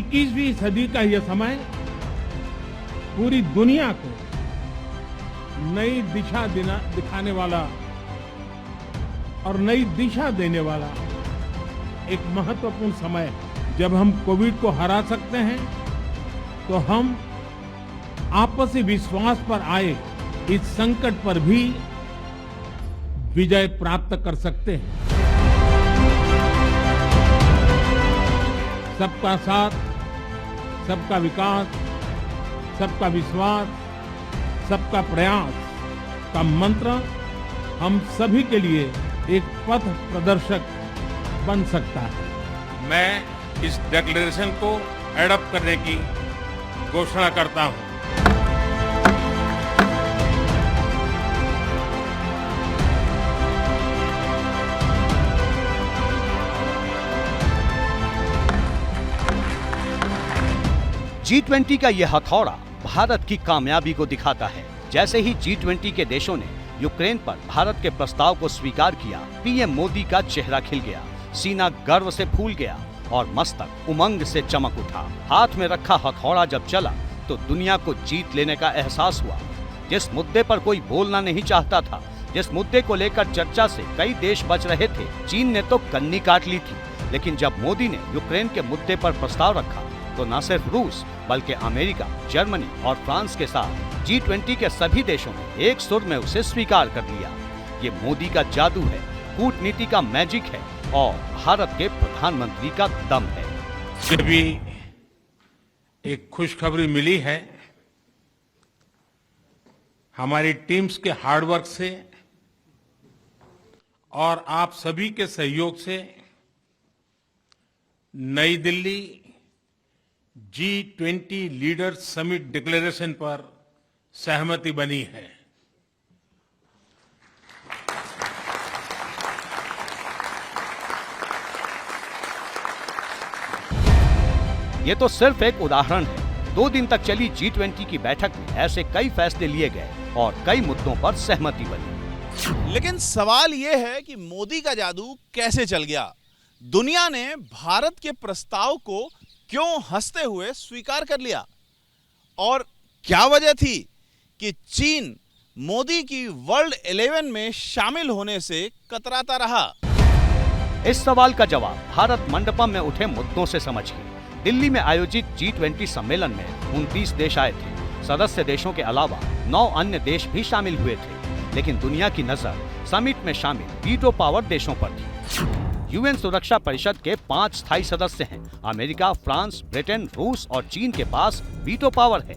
21वीं सदी का यह समय पूरी दुनिया को नई दिशा दिखाने वाला और नई दिशा देने वाला एक महत्वपूर्ण समय है। जब हम कोविड को हरा सकते हैं तो हम आपसी विश्वास पर आए इस संकट पर भी विजय प्राप्त कर सकते हैं। सबका साथ, सबका विकास, सबका विश्वास, सबका प्रयास का मंत्र हम सभी के लिए एक पथ प्रदर्शक बन सकता है। मैं इस डिक्लेरेशन को एडॉप्ट करने की घोषणा करता हूं। G20 का यह हथौड़ा भारत की कामयाबी को दिखाता है। जैसे ही G20 के देशों ने यूक्रेन पर भारत के प्रस्ताव को स्वीकार किया, पीएम मोदी का चेहरा खिल गया, सीना गर्व से फूल गया और मस्तक उमंग से चमक उठा। हाथ में रखा हथौड़ा जब चला तो दुनिया को जीत लेने का एहसास हुआ। जिस मुद्दे पर कोई बोलना नहीं चाहता था, जिस मुद्दे को लेकर चर्चा से कई देश बच रहे थे, चीन ने तो कन्नी काट ली थी। लेकिन जब मोदी ने यूक्रेन के मुद्दे पर प्रस्ताव रखा तो न सिर्फ रूस बल्कि अमेरिका, जर्मनी और फ्रांस के साथ G20 के सभी देशों ने एक सुर में उसे स्वीकार कर लिया। ये मोदी का जादू है, कूटनीति का मैजिक है और भारत के प्रधानमंत्री का दम है। मुझे भी एक खुशखबरी मिली है। हमारी टीम्स के हार्डवर्क से और आप सभी के सहयोग से नई Delhi G20 leaders summit declaration पर सहमति बनी है। ये तो सिर्फ एक उदाहरण है। 2 दिन तक चली G20 की बैठक में ऐसे कई फैसले लिए गए और कई मुद्दों पर सहमति बनी। लेकिन सवाल ये है कि मोदी का जादू कैसे चल गया? दुनिया ने भारत के प्रस्ताव को क्यों हंसते हुए स्वीकार कर लिया? और क्या वजह थी कि चीन मोदी की वर्ल्ड 11 में शामिल होने से कतराता रहा? इस सवाल का जवाब भारत मंडपम में उठे मुद्दों से समझिए। दिल्ली में आयोजित G20 सम्मेलन में 29 देश आए थे। सदस्य देशों के अलावा 9 अन्य देश भी शामिल हुए थे। लेकिन दुनिया की नजर समिट में शामिल वीटो पावर देशों पर थी। यूएन सुरक्षा परिषद के 5 स्थायी सदस्य हैं। अमेरिका, फ्रांस, ब्रिटेन, रूस और चीन के पास वीटो पावर है।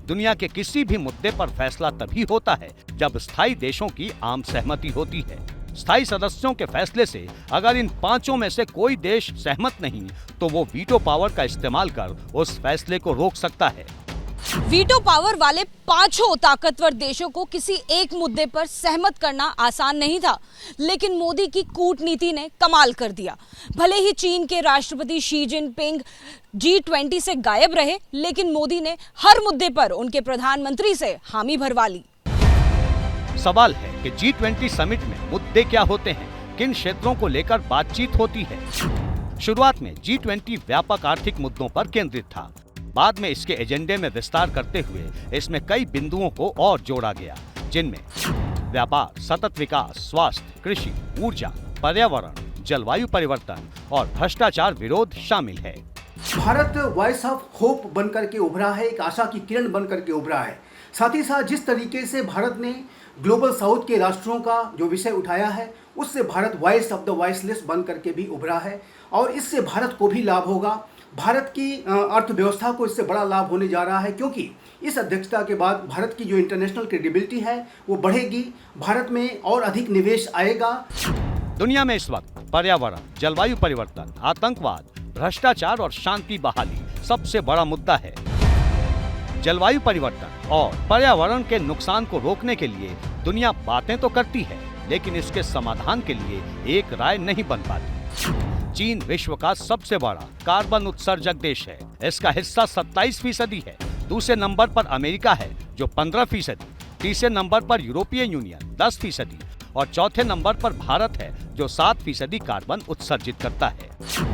दुनिया के किसी भी मुद्दे पर फैसला तभी होता है जब स्थायी देशों की आम सहमति होती है। स्थायी सदस्यों के फैसले से अगर इन 5 में से कोई देश सहमत नहीं तो वो वीटो पावर का इस्तेमाल कर उस फैसले को रोक सकता है। वीटो पावर वाले 5 ताकतवर देशों को किसी एक मुद्दे पर सहमत करना आसान नहीं था, लेकिन मोदी की कूटनीति ने कमाल कर दिया। भले ही चीन के राष्ट्रपति शी जिनपिंग G20 से गायब रहे, लेकिन मोदी ने हर मुद्दे पर उनके प्रधानमंत्री से हामी भरवा ली। सवाल है कि G20 समिट में मुद्दे क्या होते हैं, किन क्षेत्रों को लेकर बातचीत होती है। शुरुआत में G20 व्यापक आर्थिक मुद्दों पर केंद्रित था। बाद में इसके एजेंडे में विस्तार करते हुए इसमें कई बिंदुओं को और जोड़ा गया, जिनमें व्यापार, सतत विकास, स्वास्थ्य, कृषि, ऊर्जा, पर्यावरण, जलवायु परिवर्तन और भ्रष्टाचार विरोध शामिल है। भारत वॉइस ऑफ होप बनकर के उभरा है, एक आशा की किरण बनकर के उभरा है। साथ ही साथ जिस तरीके से भारत ने ग्लोबल साउथ के राष्ट्रों का जो विषय उठाया है, उससे Bharat voice of the voiceless बन करके भी उभरा है और इससे भारत को भी लाभ होगा। भारत की अर्थव्यवस्था को इससे बड़ा लाभ होने जा रहा है, क्योंकि इस अध्यक्षता के बाद भारत की जो इंटरनेशनल क्रेडिबिलिटी है वो बढ़ेगी, भारत में और अधिक निवेश आएगा। दुनिया में इस वक्त पर्यावरण, जलवायु परिवर्तन, आतंकवाद, भ्रष्टाचार और शांति बहाली सबसे बड़ा मुद्दा है। जलवायु परिवर्तन और पर्यावरण के नुकसान को रोकने के लिए दुनिया बातें तो करती है, लेकिन इसके समाधान के लिए एक राय नहीं बन पाती। चीन विश्व का सबसे बड़ा कार्बन उत्सर्जक देश है। इसका हिस्सा 27% है। दूसरे नंबर पर अमेरिका है जो 15%, तीसरे नंबर पर यूरोपीय यूनियन 10% और चौथे नंबर पर भारत है जो 7% कार्बन उत्सर्जित करता है।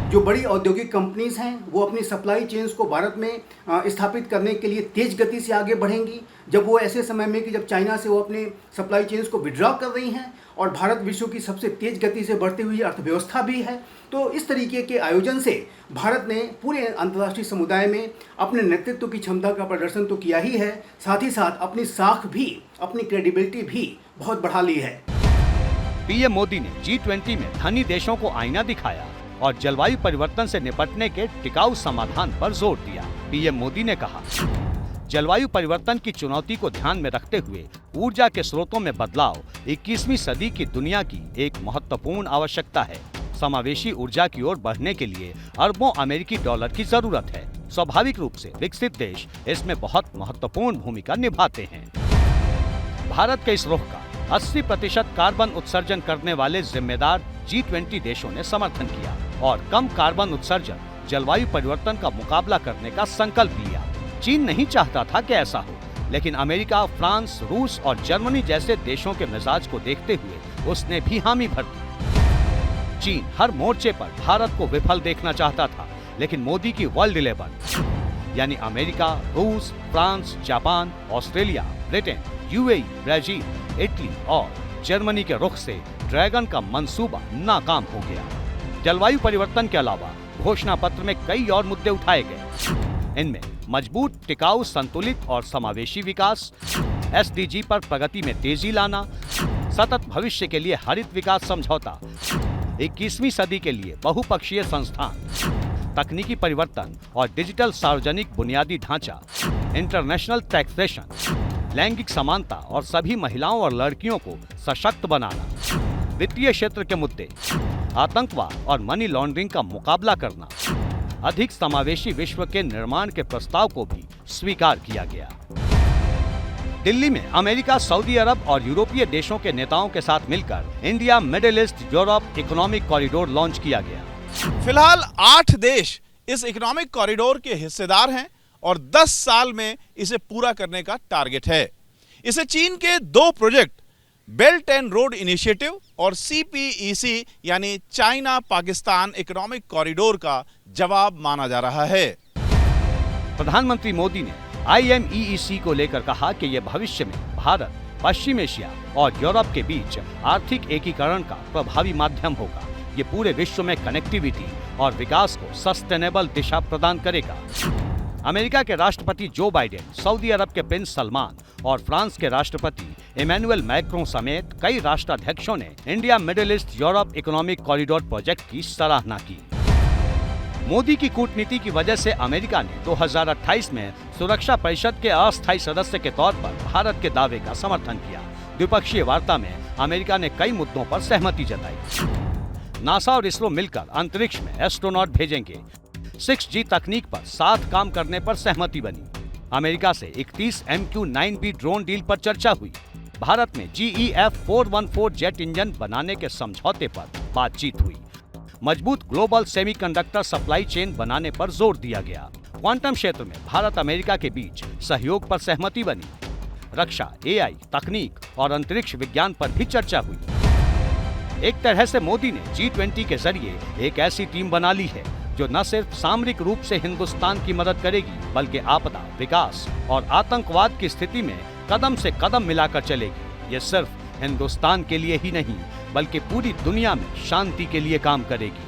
जो बड़ी औद्योगिक कंपनीज हैं वो अपनी सप्लाई चेन्स को भारत में स्थापित करने के लिए तेज गति से आगे बढ़ेंगी, जब वो ऐसे समय में कि जब चाइना से वो अपने सप्लाई चेन्स को विड्रॉ कर रही हैं और भारत विश्व की सबसे तेज गति से बढ़ती हुई अर्थव्यवस्था भी है। तो इस तरीके के आयोजन से भारत ने पूरे अंतर्राष्ट्रीय समुदाय में अपने नेतृत्व की क्षमता का प्रदर्शन तो किया ही है, साथ ही साथ अपनी साख भी, अपनी क्रेडिबिलिटी भी बहुत बढ़ा ली है। पीएम मोदी ने G20 में धनी देशों को आईना दिखाया और जलवायु परिवर्तन से निपटने के टिकाऊ समाधान पर जोर दिया। पीएम मोदी ने कहा, जलवायु परिवर्तन की चुनौती को ध्यान में रखते हुए ऊर्जा के स्रोतों में बदलाव 21वीं सदी की दुनिया की एक महत्वपूर्ण आवश्यकता है। समावेशी ऊर्जा की ओर बढ़ने के लिए अरबों अमेरिकी डॉलर की जरूरत है। स्वाभाविक रूप से विकसित देश इसमें बहुत महत्वपूर्ण भूमिका निभाते हैं। भारत के इस रुख का 80% कार्बन उत्सर्जन करने वाले जिम्मेदार G20 देशों ने समर्थन किया और कम कार्बन उत्सर्जन, जलवायु परिवर्तन का मुकाबला करने का संकल्प लिया। चीन नहीं चाहता था कि ऐसा हो, लेकिन अमेरिका, फ्रांस, रूस और जर्मनी जैसे देशों के मिजाज को देखते हुए उसने भी हामी भर दी। चीन हर मोर्चे पर भारत को विफल देखना चाहता था, लेकिन मोदी की वर्ल्ड 11 यानी अमेरिका, रूस, France, Japan, Australia, Britain, UAE, Brazil, Italy और जर्मनी के रुख से ड्रैगन का मंसूबा नाकाम हो गया। जलवायु परिवर्तन के अलावा घोषणा पत्र में कई और मुद्दे उठाए गए। इनमें मजबूत, टिकाऊ, संतुलित और समावेशी विकास, SDG पर प्रगति में तेजी लाना, सतत भविष्य के लिए हरित विकास समझौता, 21वीं सदी के लिए बहुपक्षीय संस्थान, तकनीकी परिवर्तन और डिजिटल सार्वजनिक बुनियादी ढांचा, इंटरनेशनल टैक्सेशन, लैंगिक समानता और सभी महिलाओं और लड़कियों को सशक्त बनाना, वित्तीय क्षेत्र के मुद्दे, आतंकवाद और मनी लॉन्ड्रिंग का मुकाबला करना, अधिक समावेशी विश्व के निर्माण के प्रस्ताव को भी स्वीकार किया गया। दिल्ली में अमेरिका, सऊदी अरब और यूरोपीय देशों के नेताओं के साथ मिलकर India middle east Europe economic corridor launch किया गया। फिलहाल 8 देश इस इकोनॉमिक कॉरिडोर के हिस्सेदार हैं और 10 साल में इसे पूरा करने का टारगेट है। इसे चीन के 2 project belt and road initiative और CPEC यानी चाइना पाकिस्तान इकोनॉमिक कॉरिडोर का जवाब माना जा रहा है। प्रधानमंत्री मोदी ने IMEEC को लेकर कहा कि यह भविष्य में भारत, पश्चिम एशिया और यूरोप के बीच आर्थिक एकीकरण का प्रभावी माध्यम होगा। ये पूरे विश्व में कनेक्टिविटी और विकास को सस्टेनेबल दिशा प्रदान करेगा। अमेरिका के राष्ट्रपति जो बाइडेन, सऊदी अरब के प्रिंस सलमान और फ्रांस के राष्ट्रपति इमैनुअल मैक्रों समेत कई राष्ट्राध्यक्षों ने India middle east Europe economic corridor project की सराहना की। मोदी की कूटनीति की वजह से अमेरिका ने 2028 में सुरक्षा परिषद के अस्थायी सदस्य के तौर पर भारत के दावे का समर्थन किया। द्विपक्षीय वार्ता में अमेरिका ने कई मुद्दों पर सहमति जताई। नासा और इसरो मिलकर अंतरिक्ष में एस्ट्रोनॉट भेजेंगे। 6G तकनीक पर साथ काम करने पर सहमति बनी। अमेरिका से 31 MQ-9B ड्रोन डील पर चर्चा हुई। भारत में GEF-414 जेट इंजन बनाने के समझौते पर बातचीत हुई। मजबूत ग्लोबल सेमीकंडक्टर सप्लाई चेन बनाने पर जोर दिया गया। क्वांटम क्षेत्र में भारत अमेरिका के बीच सहयोग पर सहमति बनी। रक्षा, AI, तकनीक और अंतरिक्ष विज्ञान पर भी चर्चा हुई। एक तरह से मोदी ने G20 के जरिए एक ऐसी टीम बना ली है जो न सिर्फ सामरिक रूप से हिंदुस्तान की मदद करेगी, बल्कि आपदा, विकास और आतंकवाद की स्थिति में कदम से कदम मिलाकर चलेगी। ये सिर्फ हिंदुस्तान के लिए ही नहीं, बल्कि पूरी दुनिया में शांति के लिए काम करेगी।